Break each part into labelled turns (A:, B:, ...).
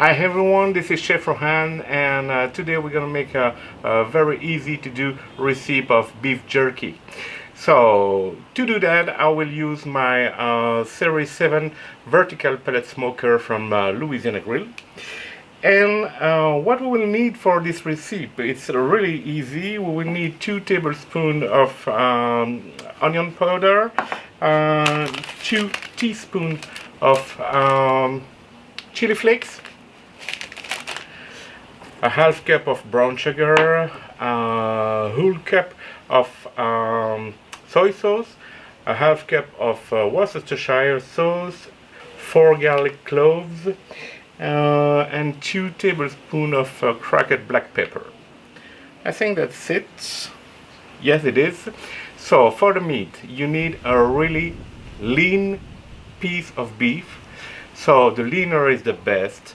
A: Hi everyone, this is Chef Rohan, and today we're gonna make a very easy to do recipe of beef jerky. So to do that, I will use my Series 7 vertical pellet smoker from Louisiana Grill. And what we will need for this recipe, it's really easy. We will need 2 tablespoons of onion powder, 2 teaspoons of chili flakes, a half cup of brown sugar, a whole cup of soy sauce, a half cup of Worcestershire sauce, 4 garlic cloves, and 2 tablespoons of cracked black pepper. I think that's it. Yes, it is. So for the meat, you need a really lean piece of beef. So the leaner is the best.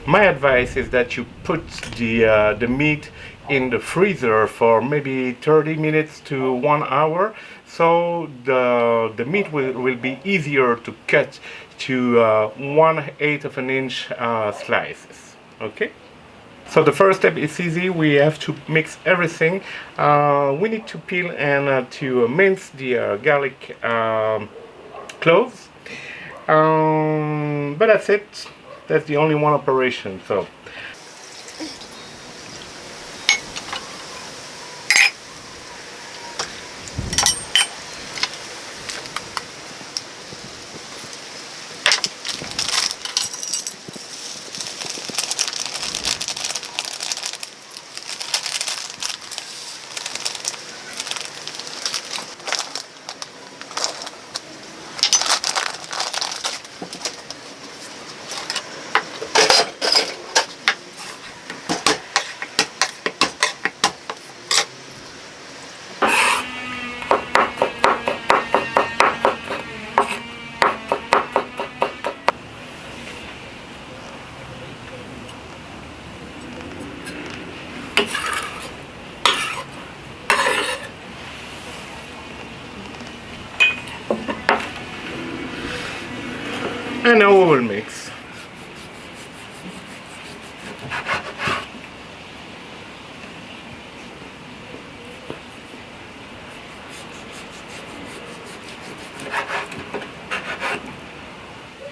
A: My advice is that you put the meat in the freezer for maybe 30 minutes to 1 hour, so the meat will be easier to cut to 1/8 of an inch slices. Okay. So the first step is easy. We have to mix everything. We need to peel and to mince the garlic cloves. But that's it. That's the only one operation. So and now we will mix.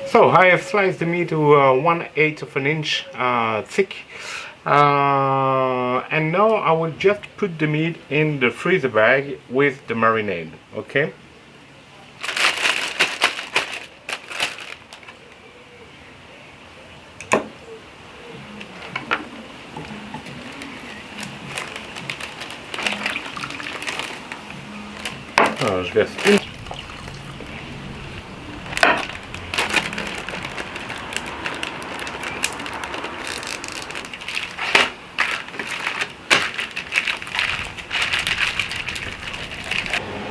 A: So I have sliced the meat to 1/8 of an inch thick, and now I will just put the meat in the freezer bag with the marinade. Okay. Je verse une.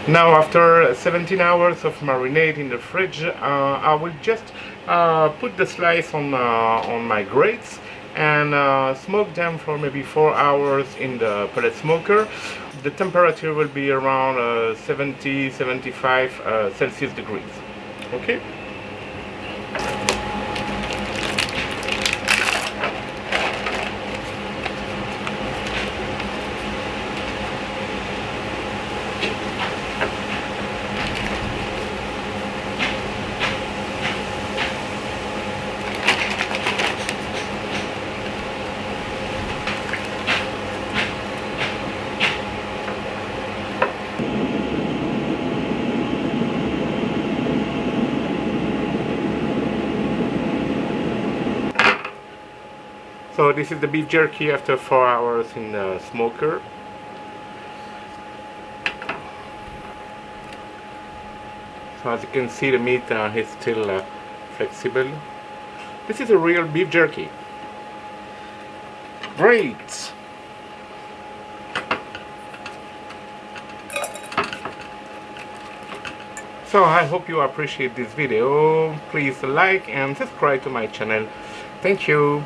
A: Now, after 17 hours of marinade in the fridge, I will just put the slice on my grates and smoke them for maybe 4 hours in the pellet smoker. The temperature will be around 70-75 Celsius degrees. Okay. So this is the beef jerky after 4 hours in the smoker. So as you can see, the meat is still flexible. This is a real beef jerky. Great! So I hope you appreciate this video. Please like and subscribe to my channel. Thank you.